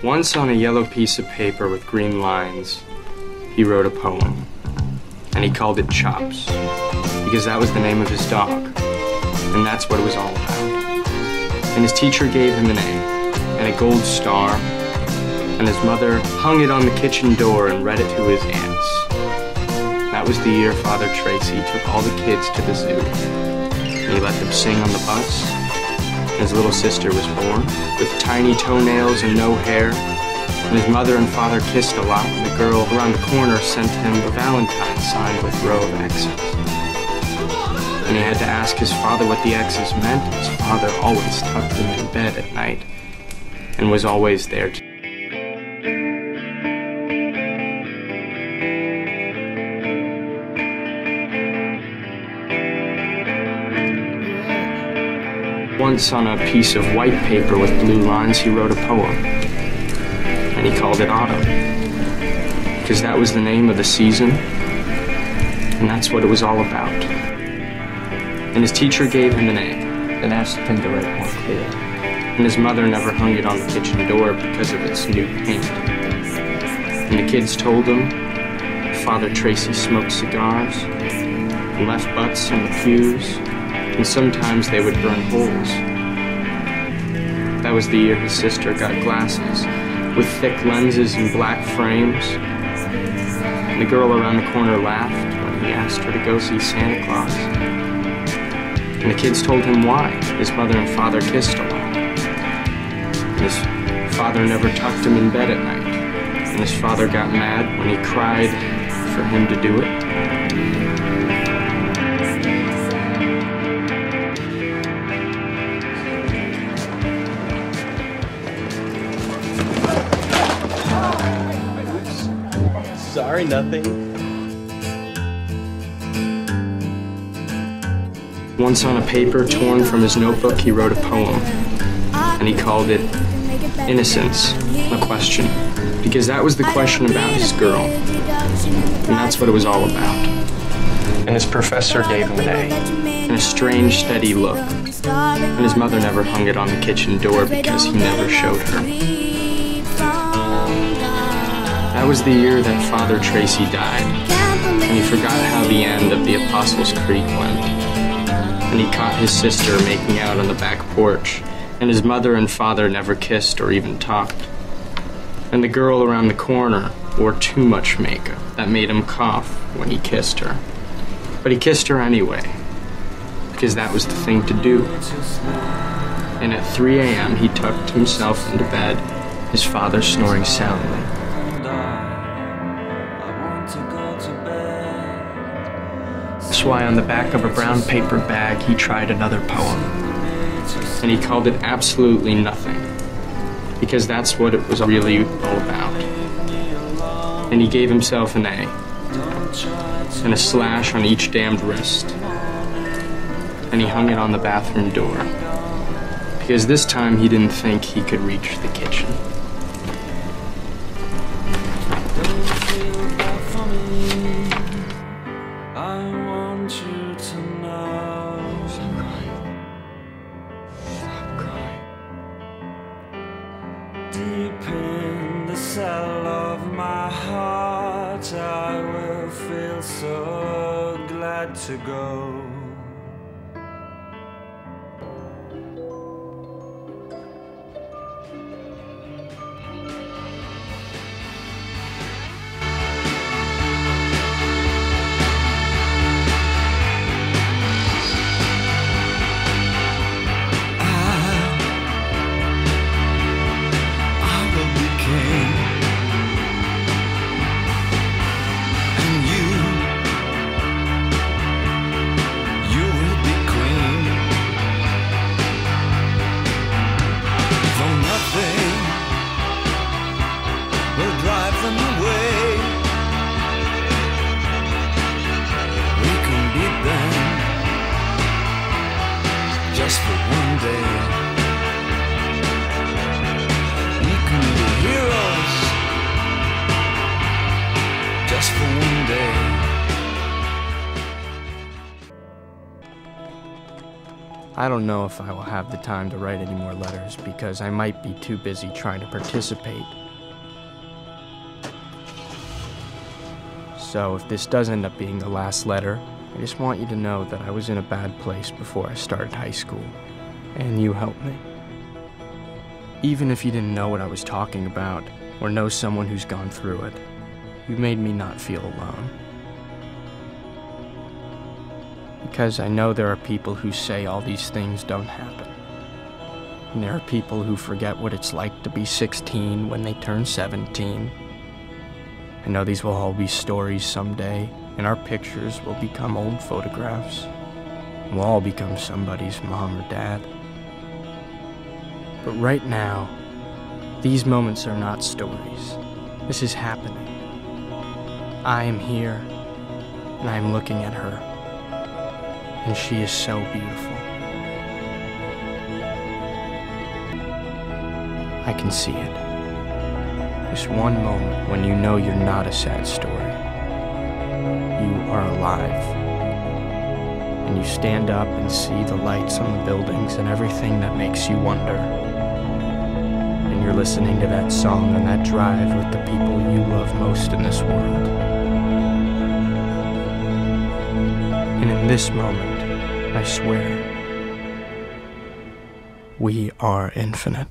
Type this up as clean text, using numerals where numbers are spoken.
Once on a yellow piece of paper with green lines, he wrote a poem, and he called it Chops, because that was the name of his dog, and that's what it was all about. And his teacher gave him an A and a gold star, and his mother hung it on the kitchen door and read it to his aunts. That was the year Father Tracy took all the kids to the zoo, and he let them sing on the bus. His little sister was born, with tiny toenails and no hair, and his mother and father kissed a lot, and the girl around the corner sent him a Valentine signed with a row of X's. And he had to ask his father what the X's meant. His father always tucked him in bed at night, and was always there to Once on a piece of white paper with blue lines, he wrote a poem, and he called it Autumn, because that was the name of the season, and that's what it was all about. And his teacher gave him an A and asked him to write more clear, and his mother never hung it on the kitchen door because of its new paint. And the kids told him Father Tracy smoked cigars and left butts on the pews, and sometimes they would burn holes. That was the year his sister got glasses with thick lenses and black frames. And the girl around the corner laughed when he asked her to go see Santa Claus. And the kids told him why. His mother and father kissed a lot. His father never tucked him in bed at night. And his father got mad when he cried for him to do it. Sorry, nothing. Once on a paper torn from his notebook, he wrote a poem, and he called it Innocence, a question, because that was the question about his girl, and that's what it was all about. And his professor gave him an A, and a strange, steady look, and his mother never hung it on the kitchen door because he never showed her. That was the year that Father Tracy died, and he forgot how the end of the Apostles' Creed went. And he caught his sister making out on the back porch, and his mother and father never kissed or even talked. And the girl around the corner wore too much makeup that made him cough when he kissed her. But he kissed her anyway, because that was the thing to do. And at 3 a.m. he tucked himself into bed, his father snoring soundly. That's why on the back of a brown paper bag he tried another poem, and he called it Absolutely Nothing, because that's what it was really all about. And he gave himself an A and a slash on each damned wrist, and he hung it on the bathroom door, because this time he didn't think he could reach the kitchen. Deep in the cell of my heart, I will feel so glad to go. I don't know if I will have the time to write any more letters because I might be too busy trying to participate. So if this does end up being the last letter, I just want you to know that I was in a bad place before I started high school, and you helped me. Even if you didn't know what I was talking about, or know someone who's gone through it, you made me not feel alone. Because I know there are people who say all these things don't happen. And there are people who forget what it's like to be 16 when they turn 17. I know these will all be stories someday, and our pictures will become old photographs. And we'll all become somebody's mom or dad. But right now, these moments are not stories. This is happening. I am here, and I am looking at her, and she is so beautiful. I can see it. This one moment when you know you're not a sad story. You are alive. And you stand up and see the lights on the buildings and everything that makes you wonder. And you're listening to that song on that drive with the people you love most in this world. And in this moment, I swear, we are infinite.